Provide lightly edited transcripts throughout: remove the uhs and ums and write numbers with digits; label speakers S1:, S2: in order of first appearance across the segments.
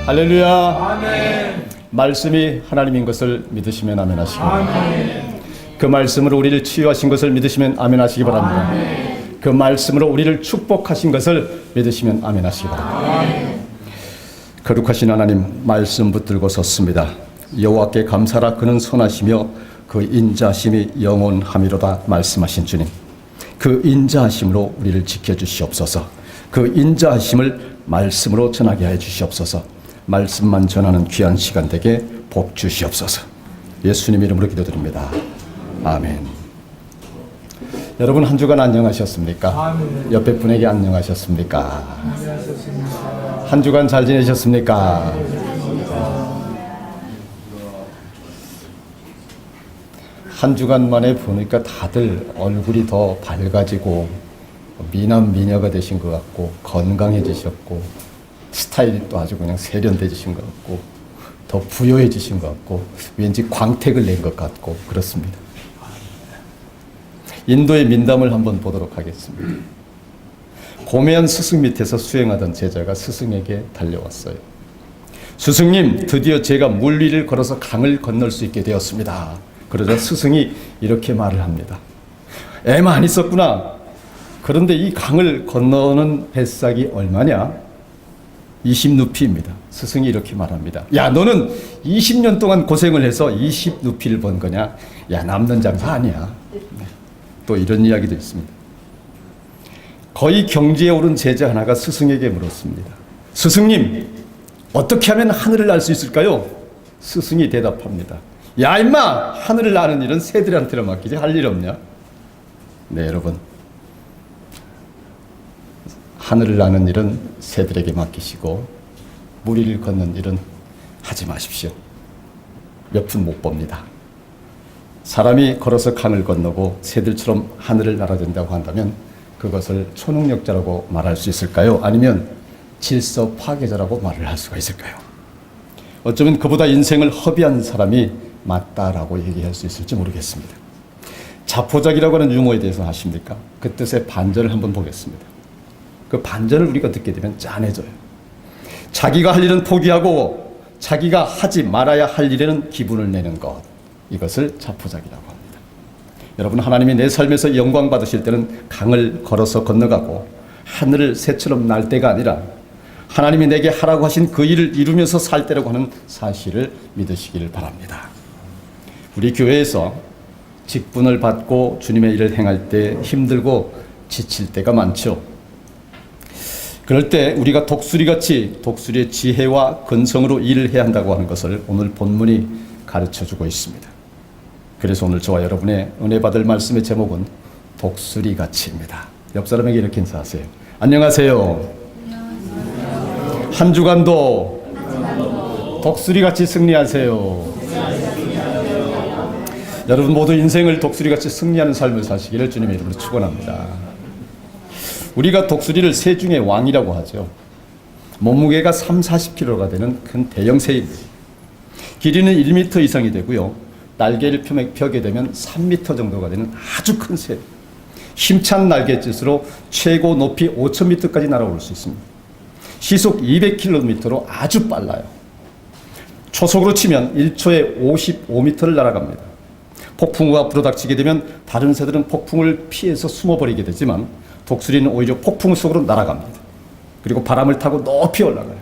S1: 할렐루야.
S2: 아멘.
S1: 말씀이 하나님인 것을 믿으시면 아멘 하시기 바랍니다.
S2: 아멘.
S1: 그 말씀으로 우리를 치유하신 것을 믿으시면 아멘 하시기 바랍니다.
S2: 아멘.
S1: 그 말씀으로 우리를 축복하신 것을 믿으시면 아멘 하시기 바랍니다.
S2: 아멘.
S1: 거룩하신 하나님, 말씀 붙들고 섰습니다. 여호와께 감사라. 그는 선하시며 그 인자하심이 영원함이로다 말씀하신 주님, 그 인자하심으로 우리를 지켜주시옵소서. 그 인자하심을 말씀으로 전하게 해 주시옵소서. 말씀만 전하는 귀한 시간 되게 복 주시옵소서. 예수님 이름으로 기도드립니다. 아멘. 여러분, 한 주간 안녕하셨습니까?
S2: 아멘.
S1: 옆에 분에게 안녕하셨습니까?
S2: 안녕하셨습니까?
S1: 한 주간 잘 지내셨습니까? 한 주간 만에 보니까 다들 얼굴이 더 밝아지고 미남 미녀가 되신 것 같고 건강해지셨고 스타일이 또 아주 그냥 세련되신 것 같고 더 부여해지신 것 같고 왠지 광택을 낸 것 같고 그렇습니다. 인도의 민담을 한번 보도록 하겠습니다. 고매한 스승 밑에서 수행하던 제자가 스승에게 달려왔어요. 스승님, 드디어 제가 물 위를 걸어서 강을 건널 수 있게 되었습니다. 그러자 스승이 이렇게 말을 합니다. 애 많이 썼구나. 그런데 이 강을 건너는 뱃삭이 얼마냐? 20루피입니다. 스승이 이렇게 말합니다. 야, 너는 20년 동안 고생을 해서 20루피를 번 거냐? 야, 남는 장사 아니야. 또 이런 이야기도 있습니다. 거의 경지에 오른 제자 하나가 스승에게 물었습니다. 스승님, 어떻게 하면 하늘을 날 수 있을까요? 스승이 대답합니다. 야, 임마! 하늘을 나는 일은 새들한테로 맡기지 할 일 없냐? 네, 여러분. 하늘을 나는 일은 새들에게 맡기시고 물 위를 걷는 일은 하지 마십시오. 몇 푼 못 법니다. 사람이 걸어서 강을 건너고 새들처럼 하늘을 날아든다고 한다면 그것을 초능력자라고 말할 수 있을까요? 아니면 질서 파괴자라고 말을 할 수가 있을까요? 어쩌면 그보다 인생을 허비한 사람이 맞다라고 얘기할 수 있을지 모르겠습니다. 자포자기라고 하는 유머에 대해서 아십니까? 그 뜻의 반전을 한번 보겠습니다. 그 반전을 우리가 듣게 되면 짠해져요. 자기가 할 일은 포기하고 자기가 하지 말아야 할 일에는 기분을 내는 것, 이것을 자포자기라고 합니다. 여러분, 하나님이 내 삶에서 영광 받으실 때는 강을 걸어서 건너가고 하늘을 새처럼 날 때가 아니라 하나님이 내게 하라고 하신 그 일을 이루면서 살 때라고 하는 사실을 믿으시길 바랍니다. 우리 교회에서 직분을 받고 주님의 일을 행할 때 힘들고 지칠 때가 많죠. 그럴 때 우리가 독수리같이 독수리의 지혜와 근성으로 일을 해야 한다고 하는 것을 오늘 본문이 가르쳐주고 있습니다. 그래서 오늘 저와 여러분의 은혜 받을 말씀의 제목은 독수리같이입니다. 옆 사람에게 이렇게 인사하세요. 안녕하세요. 한 주간도 독수리같이 승리하세요. 여러분 모두 인생을 독수리같이 승리하는 삶을 사시기를 주님의 이름으로 축원합니다. 우리가 독수리를 새 중의 왕이라고 하죠. 몸무게가 30-40kg가 되는 큰 대형 새입니다. 길이는 1m 이상이 되고요. 날개를 펴게 되면 3m 정도가 되는 아주 큰 새. 힘찬 날갯짓으로 최고 높이 5,000m까지 날아올 수 있습니다. 시속 200km로 아주 빨라요. 초속으로 치면 1초에 55m를 날아갑니다. 폭풍우가 불어닥치게 되면 다른 새들은 폭풍을 피해서 숨어버리게 되지만 독수리는 오히려 폭풍 속으로 날아갑니다. 그리고 바람을 타고 높이 올라가요.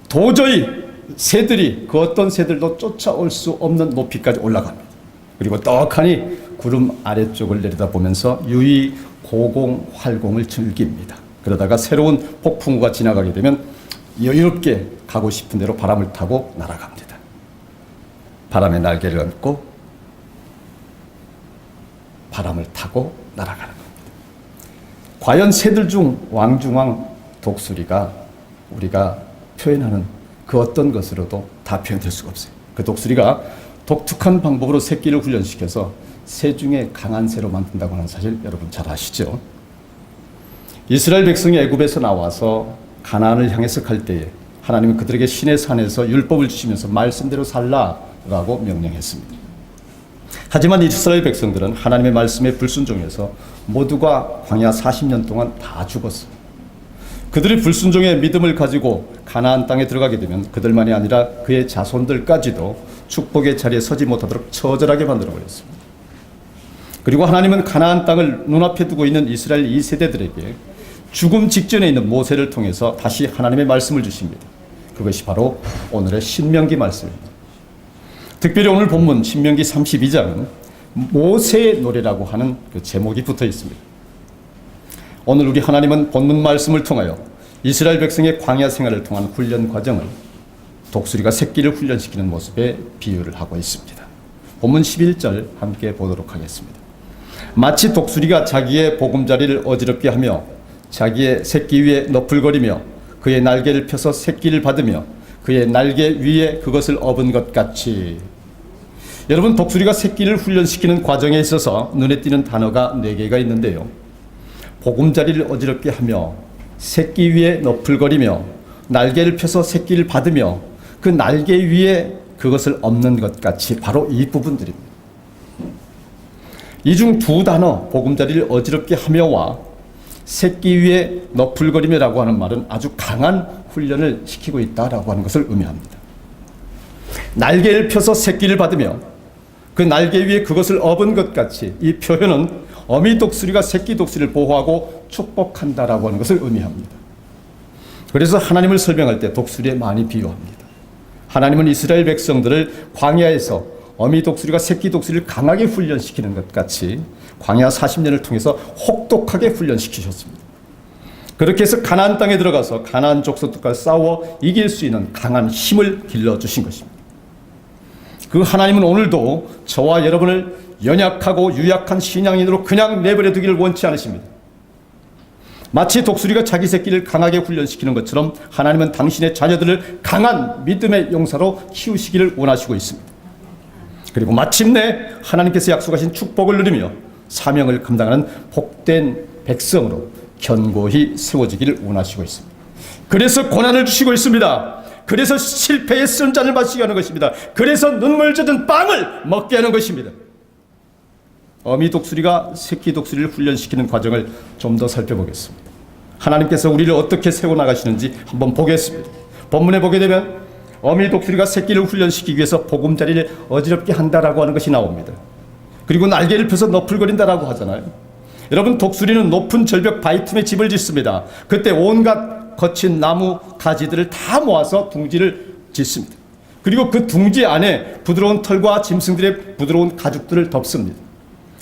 S1: 도저히 새들이 그 어떤 새들도 쫓아올 수 없는 높이까지 올라갑니다. 그리고 떡하니 구름 아래쪽을 내려다보면서 유이 고공활공을 즐깁니다. 그러다가 새로운 폭풍우가 지나가게 되면 여유롭게 가고 싶은 대로 바람을 타고 날아갑니다. 바람의 날개를 얹고 바람을 타고 날아가는 겁니다. 과연 새들 중 왕중왕 독수리가 우리가 표현하는 그 어떤 것으로도 다 표현될 수가 없어요. 그 독수리가 독특한 방법으로 새끼를 훈련시켜서 새 중에 강한 새로 만든다고 하는 사실 여러분 잘 아시죠? 이스라엘 백성이 애굽에서 나와서 가나안을 향해서 갈 때에 하나님은 그들에게 시내 산에서 율법을 주시면서 말씀대로 살라라고 명령했습니다. 하지만 이스라엘 백성들은 하나님의 말씀에 불순종해서 모두가 광야 40년 동안 다 죽었어요. 그들이 불순종의 믿음을 가지고 가나안 땅에 들어가게 되면 그들만이 아니라 그의 자손들까지도 축복의 자리에 서지 못하도록 처절하게 만들어버렸습니다. 그리고 하나님은 가나안 땅을 눈앞에 두고 있는 이스라엘 2세대들에게 죽음 직전에 있는 모세를 통해서 다시 하나님의 말씀을 주십니다. 그것이 바로 오늘의 신명기 말씀입니다. 특별히 오늘 본문 신명기 32장은 모세의 노래라고 하는 그 제목이 붙어 있습니다. 오늘 우리 하나님은 본문 말씀을 통하여 이스라엘 백성의 광야 생활을 통한 훈련 과정을 독수리가 새끼를 훈련시키는 모습에 비유를 하고 있습니다. 본문 11절 함께 보도록 하겠습니다. 마치 독수리가 자기의 보금자리를 어지럽게 하며 자기의 새끼 위에 너풀거리며 그의 날개를 펴서 새끼를 받으며 그의 날개 위에 그것을 업은 것 같이. 여러분, 독수리가 새끼를 훈련시키는 과정에 있어서 눈에 띄는 단어가 4개가 있는데요. 보금자리를 어지럽게 하며 새끼 위에 너풀거리며 날개를 펴서 새끼를 받으며 그 날개 위에 그것을 엎는 것 같이, 바로 이 부분들입니다. 이 중 두 단어, 보금자리를 어지럽게 하며와 새끼 위에 너풀거리며라고 하는 말은 아주 강한 훈련을 시키고 있다라고 하는 것을 의미합니다. 날개를 펴서 새끼를 받으며 그 날개 위에 그것을 업은 것 같이, 이 표현은 어미 독수리가 새끼 독수리를 보호하고 축복한다라고 하는 것을 의미합니다. 그래서 하나님을 설명할 때 독수리에 많이 비유합니다. 하나님은 이스라엘 백성들을 광야에서 어미 독수리가 새끼 독수리를 강하게 훈련시키는 것 같이 광야 40년을 통해서 혹독하게 훈련시키셨습니다. 그렇게 해서 가나안 땅에 들어가서 가나안 족속들과 싸워 이길 수 있는 강한 힘을 길러주신 것입니다. 그 하나님은 오늘도 저와 여러분을 연약하고 유약한 신앙인으로 그냥 내버려 두기를 원치 않으십니다. 마치 독수리가 자기 새끼를 강하게 훈련시키는 것처럼 하나님은 당신의 자녀들을 강한 믿음의 용사로 키우시기를 원하시고 있습니다. 그리고 마침내 하나님께서 약속하신 축복을 누리며 사명을 감당하는 복된 백성으로 견고히 세워지기를 원하시고 있습니다. 그래서 고난을 주시고 있습니다. 그래서 실패의 쓴 잔을 마시게 하는 것입니다. 그래서 눈물 젖은 빵을 먹게 하는 것입니다. 어미 독수리가 새끼 독수리를 훈련시키는 과정을 좀 더 살펴보겠습니다. 하나님께서 우리를 어떻게 세워나가시는지 한번 보겠습니다. 본문에 보게 되면 어미 독수리가 새끼를 훈련시키기 위해서 보금자리를 어지럽게 한다라고 하는 것이 나옵니다. 그리고 날개를 펴서 너풀거린다라고 하잖아요. 여러분, 독수리는 높은 절벽 바위 틈에 집을 짓습니다. 그때 온갖 거친 나무 가지들을 다 모아서 둥지를 짓습니다. 그리고 그 둥지 안에 부드러운 털과 짐승들의 부드러운 가죽들을 덮습니다.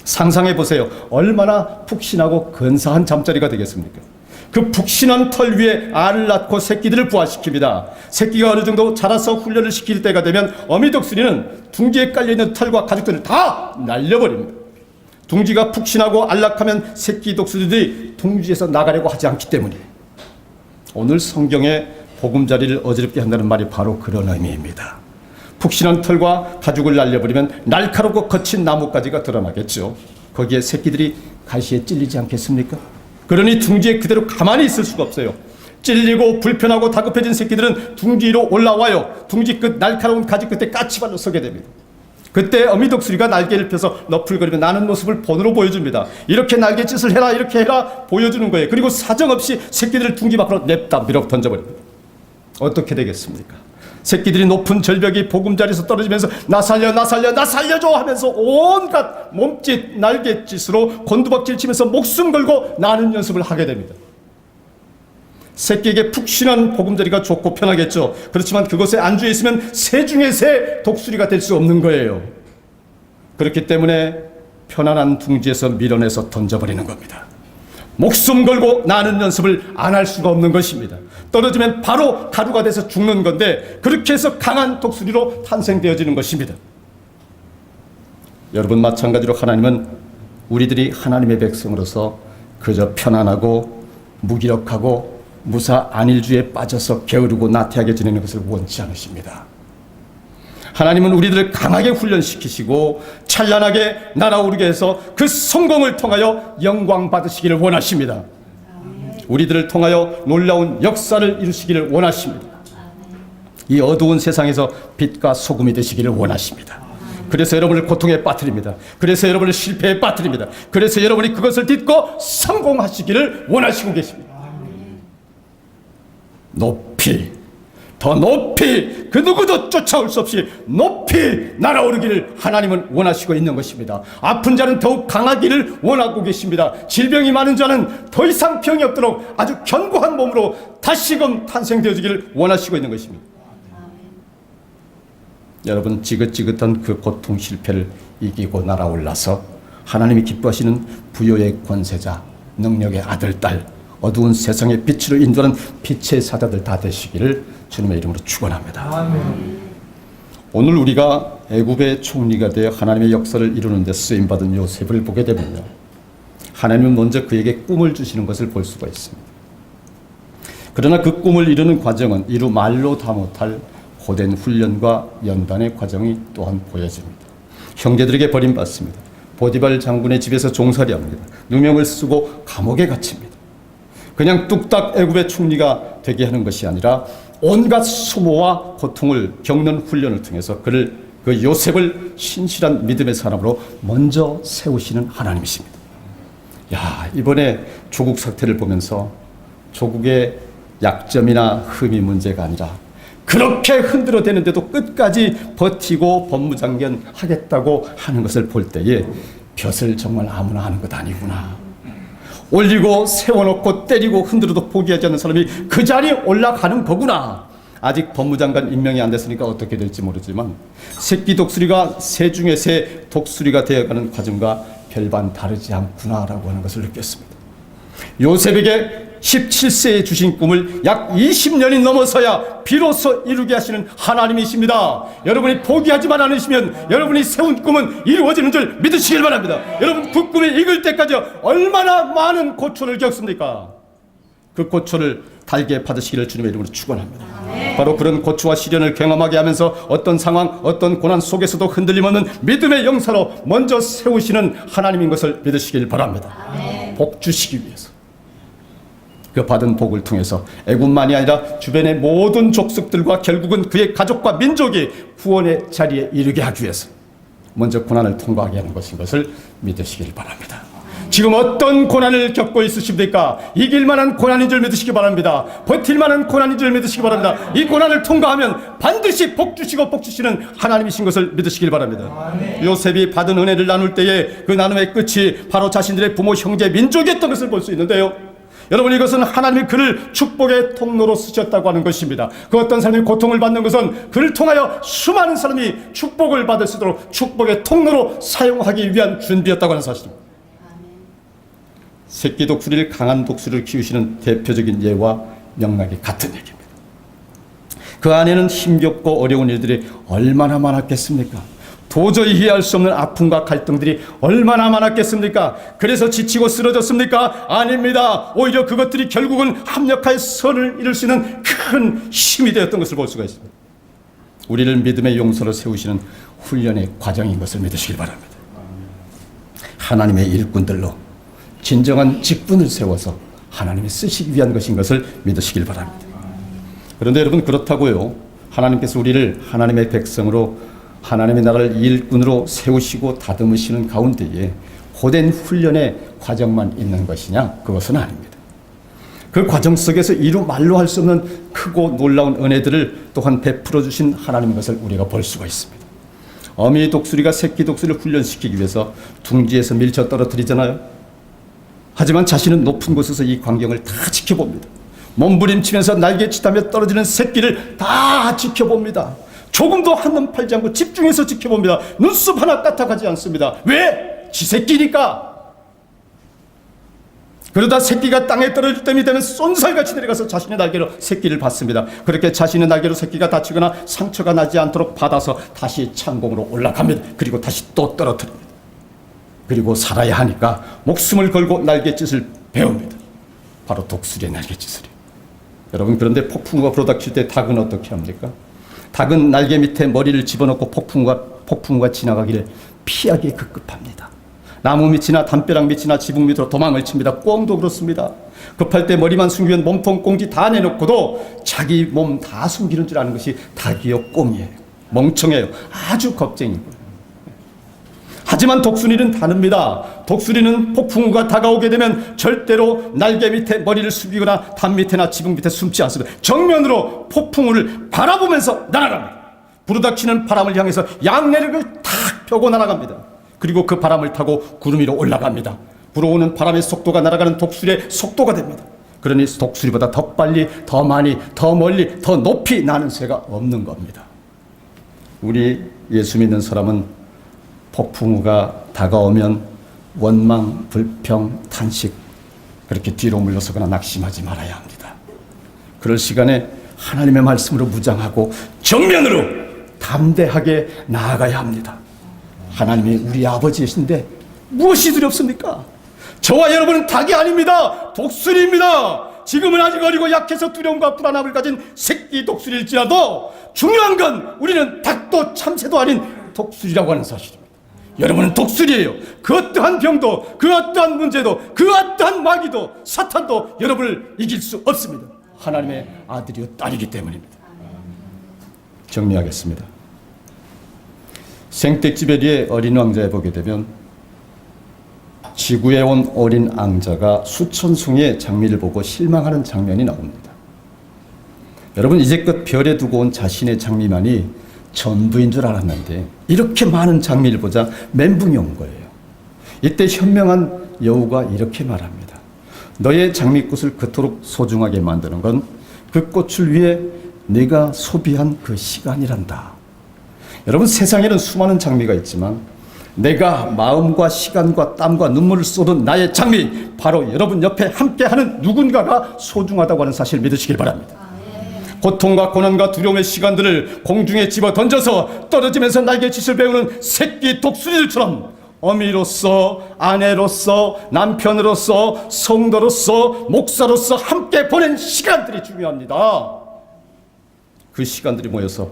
S1: 상상해 보세요. 얼마나 푹신하고 근사한 잠자리가 되겠습니까? 그 푹신한 털 위에 알을 낳고 새끼들을 부화시킵니다. 새끼가 어느 정도 자라서 훈련을 시킬 때가 되면 어미 독수리는 둥지에 깔려있는 털과 가죽들을 다 날려버립니다. 둥지가 푹신하고 안락하면 새끼 독수리들이 둥지에서 나가려고 하지 않기 때문이에요. 오늘 성경에 보금자리를 어지럽게 한다는 말이 바로 그런 의미입니다. 푹신한 털과 가죽을 날려버리면 날카롭고 거친 나뭇가지가 드러나겠죠. 거기에 새끼들이 가시에 찔리지 않겠습니까? 그러니 둥지에 그대로 가만히 있을 수가 없어요. 찔리고 불편하고 다급해진 새끼들은 둥지 위로 올라와요. 둥지 끝 날카로운 가지 끝에 까치발로 서게 됩니다. 그때 어미 독수리가 날개를 펴서 너풀거리며 나는 모습을 본으로 보여줍니다. 이렇게 날갯짓을 해라, 이렇게 해라 보여주는 거예요. 그리고 사정없이 새끼들을 둥지 밖으로 냅다 밀어 던져버립니다. 어떻게 되겠습니까? 새끼들이 높은 절벽이 보금자리에서 떨어지면서 나 살려, 나 살려, 나 살려줘 하면서 온갖 몸짓, 날갯짓으로 곤두박질 치면서 목숨 걸고 나는 연습을 하게 됩니다. 새끼에게 푹신한 보금자리가 좋고 편하겠죠. 그렇지만 그것에 안주해 있으면 새 중에 새 독수리가 될 수 없는 거예요. 그렇기 때문에 편안한 둥지에서 밀어내서 던져버리는 겁니다. 목숨 걸고 나는 연습을 안 할 수가 없는 것입니다. 떨어지면 바로 가루가 돼서 죽는 건데 그렇게 해서 강한 독수리로 탄생되어지는 것입니다. 여러분, 마찬가지로 하나님은 우리들이 하나님의 백성으로서 그저 편안하고 무기력하고 무사 안일주의에 빠져서 게으르고 나태하게 지내는 것을 원치 않으십니다. 하나님은 우리들을 강하게 훈련시키시고 찬란하게 날아오르게 해서 그 성공을 통하여 영광 받으시기를 원하십니다. 우리들을 통하여 놀라운 역사를 이루시기를 원하십니다. 이 어두운 세상에서 빛과 소금이 되시기를 원하십니다. 그래서 여러분을 고통에 빠뜨립니다. 그래서 여러분을 실패에 빠뜨립니다. 그래서 여러분이 그것을 딛고 성공하시기를 원하시고 계십니다. 높이, 더 높이, 그 누구도 쫓아올 수 없이 높이 날아오르기를 하나님은 원하시고 있는 것입니다. 아픈 자는 더욱 강하기를 원하고 계십니다. 질병이 많은 자는 더 이상 병이 없도록 아주 견고한 몸으로 다시금 탄생되어지기를 원하시고 있는 것입니다. 여러분, 지긋지긋한 그 고통 실패를 이기고 날아올라서 하나님이 기뻐하시는 부요의 권세자, 능력의 아들, 딸, 어두운 세상의 빛으로 인도하는 빛의 사자들 다 되시기를 주님의 이름으로 축원합니다.
S2: 아멘.
S1: 오늘 우리가 애굽의 총리가 되어 하나님의 역사를 이루는 데 쓰임받은 요셉을 보게 되면요, 하나님은 먼저 그에게 꿈을 주시는 것을 볼 수가 있습니다. 그러나 그 꿈을 이루는 과정은 이루 말로 다 못할 고된 훈련과 연단의 과정이 또한 보여집니다. 형제들에게 버림받습니다. 보디발 장군의 집에서 종살이합니다. 누명을 쓰고 감옥에 갇힙니다. 그냥 뚝딱 애굽의 총리가 되게 하는 것이 아니라 온갖 수모와 고통을 겪는 훈련을 통해서 그 요셉을 신실한 믿음의 사람으로 먼저 세우시는 하나님이십니다. 이번에 조국 사태를 보면서 조국의 약점이나 흠이 문제가 아니라 그렇게 흔들어대는데도 끝까지 버티고 법무장관 하겠다고 하는 것을 볼 때에 벼슬 정말 아무나 하는 것 아니구나. 올리고 세워놓고 때리고 흔들어도 포기하지 않는 사람이 그 자리에 올라가는 거구나. 아직 법무장관 임명이 안 됐으니까 어떻게 될지 모르지만 새끼 독수리가 새 중에 새 독수리가 되어가는 과정과 별반 다르지 않구나라고 하는 것을 느꼈습니다. 요셉에게 17세에 주신 꿈을 약 20년이 넘어서야 비로소 이루게 하시는 하나님이십니다. 여러분이 포기하지만 않으시면 여러분이 세운 꿈은 이루어지는 줄 믿으시길 바랍니다. 여러분, 그 꿈이 익을 때까지 얼마나 많은 고초를 겪습니까? 그 고초를 달게 받으시기를 주님의 이름으로 축원합니다. 바로 그런 고초와 시련을 경험하게 하면서 어떤 상황, 어떤 고난 속에서도 흔들림 없는 믿음의 영사로 먼저 세우시는 하나님인 것을 믿으시길 바랍니다. 복 주시기 위해서. 그 받은 복을 통해서 애굽만이 아니라 주변의 모든 족속들과 결국은 그의 가족과 민족이 구원의 자리에 이르게 하기 위해서 먼저 고난을 통과하게 하는 것인 것을 믿으시길 바랍니다. 지금 어떤 고난을 겪고 있으십니까? 이길 만한 고난인 줄 믿으시기 바랍니다. 버틸 만한 고난인 줄 믿으시기 바랍니다. 이 고난을 통과하면 반드시 복 주시고 복 주시는 하나님이신 것을 믿으시길 바랍니다. 요셉이 받은 은혜를 나눌 때에 그 나눔의 끝이 바로 자신들의 부모, 형제, 민족이었던 것을 볼 수 있는데요. 여러분, 이것은 하나님이 그를 축복의 통로로 쓰셨다고 하는 것입니다. 그 어떤 사람이 고통을 받는 것은 그를 통하여 수많은 사람이 축복을 받을 수 있도록 축복의 통로로 사용하기 위한 준비였다고 하는 사실입니다. 새끼 독수리를 강한 독수리를 키우시는 대표적인 예와 맥락이 같은 얘기입니다. 그 안에는 힘겹고 어려운 일들이 얼마나 많았겠습니까? 도저히 이해할 수 없는 아픔과 갈등들이 얼마나 많았겠습니까? 그래서 지치고 쓰러졌습니까? 아닙니다. 오히려 그것들이 결국은 합력하여 선을 이룰 수 있는 큰 힘이 되었던 것을 볼 수가 있습니다. 우리를 믿음의 용서로 세우시는 훈련의 과정인 것을 믿으시길 바랍니다. 하나님의 일꾼들로 진정한 직분을 세워서 하나님이 쓰시기 위한 것인 것을 믿으시길 바랍니다. 그런데 여러분, 그렇다고요, 하나님께서 우리를 하나님의 백성으로 하나님의 나라를 일꾼으로 세우시고 다듬으시는 가운데에 고된 훈련의 과정만 있는 것이냐? 그것은 아닙니다. 그 과정 속에서 이루 말로 할 수 없는 크고 놀라운 은혜들을 또한 베풀어 주신 하나님인 것을 우리가 볼 수가 있습니다. 어미 독수리가 새끼 독수리를 훈련시키기 위해서 둥지에서 밀쳐 떨어뜨리잖아요. 하지만 자신은 높은 곳에서 이 광경을 다 지켜봅니다. 몸부림치면서 날개짓하며 떨어지는 새끼를 다 지켜봅니다. 조금도 한눈 팔지 않고 집중해서 지켜봅니다. 눈썹 하나 까딱하지 않습니다. 왜? 지 새끼니까. 그러다 새끼가 땅에 떨어질 땜이 되면 쏜살같이 내려가서 자신의 날개로 새끼를 받습니다. 그렇게 자신의 날개로 새끼가 다치거나 상처가 나지 않도록 받아서 다시 창공으로 올라갑니다. 그리고 다시 또 떨어뜨립니다. 그리고 살아야 하니까 목숨을 걸고 날갯짓을 배웁니다. 바로 독수리의 날갯짓을이에요. 여러분, 그런데 폭풍우가 불어닥칠 때 닭은 어떻게 합니까? 닭은 날개 밑에 머리를 집어넣고 폭풍우가 지나가기를 피하기 급급합니다. 나무 밑이나 담벼락 밑이나 지붕 밑으로 도망을 칩니다. 꿩도 그렇습니다. 급할 때 머리만 숨기면 몸통 꽁지 다 내놓고도 자기 몸 다 숨기는 줄 아는 것이 닭이요 꿩이에요. 멍청해요. 아주 겁쟁이고요. 하지만 독수리는 다릅니다. 독수리는 폭풍우가 다가오게 되면 절대로 날개 밑에 머리를 숙이거나 담 밑에나 지붕 밑에 숨지 않습니다. 정면으로 폭풍우를 바라보면서 날아갑니다. 부르닥치는 바람을 향해서 양내력을 탁 펴고 날아갑니다. 그리고 그 바람을 타고 구름 위로 올라갑니다. 불어오는 바람의 속도가 날아가는 독수리의 속도가 됩니다. 그러니 독수리보다 더 빨리, 더 많이, 더 멀리, 더 높이 나는 새가 없는 겁니다. 우리 예수 믿는 사람은 폭풍우가 다가오면 원망, 불평, 탄식, 그렇게 뒤로 물러서거나 낙심하지 말아야 합니다. 그럴 시간에 하나님의 말씀으로 무장하고 정면으로 담대하게 나아가야 합니다. 하나님이 우리 아버지이신데 무엇이 두렵습니까? 저와 여러분은 닭이 아닙니다. 독수리입니다. 지금은 아직 어리고 약해서 두려움과 불안함을 가진 새끼 독수리일지라도 중요한 건 우리는 닭도 참새도 아닌 독수리라고 하는 사실입니다. 여러분은 독수리예요. 그 어떠한 병도, 그 어떠한 문제도, 그 어떠한 마귀도, 사탄도 여러분을 이길 수 없습니다. 하나님의 아들이요 딸이기 때문입니다. 정리하겠습니다. 생텍쥐베리의 어린 왕자에 보게 되면 지구에 온 어린 앙자가 수천 숭의 장미를 보고 실망하는 장면이 나옵니다. 여러분, 이제껏 별에 두고 온 자신의 장미만이 전부인 줄 알았는데 이렇게 많은 장미를 보자 멘붕이 온 거예요. 이때 현명한 여우가 이렇게 말합니다. 너의 장미꽃을 그토록 소중하게 만드는 건 그 꽃을 위해 네가 소비한 그 시간이란다. 여러분, 세상에는 수많은 장미가 있지만 내가 마음과 시간과 땀과 눈물을 쏟은 나의 장미, 바로 여러분 옆에 함께하는 누군가가 소중하다고 하는 사실을 믿으시길 바랍니다. 고통과 고난과 두려움의 시간들을 공중에 집어 던져서 떨어지면서 날개짓을 배우는 새끼 독수리들처럼 어미로서, 아내로서, 남편으로서, 성도로서, 목사로서 함께 보낸 시간들이 중요합니다. 그 시간들이 모여서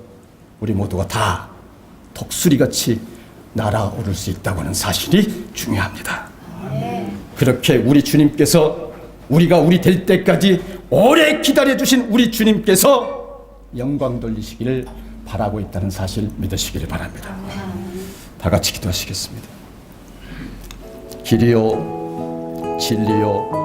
S1: 우리 모두가 다 독수리같이 날아오를 수 있다고 하는 사실이 중요합니다. 그렇게 우리 주님께서 우리가 우리 될 때까지 오래 기다려주신 우리 주님께서 영광 돌리시기를 바라고 있다는 사실 믿으시기를 바랍니다. 다 같이 기도하시겠습니다. 길이요 진리요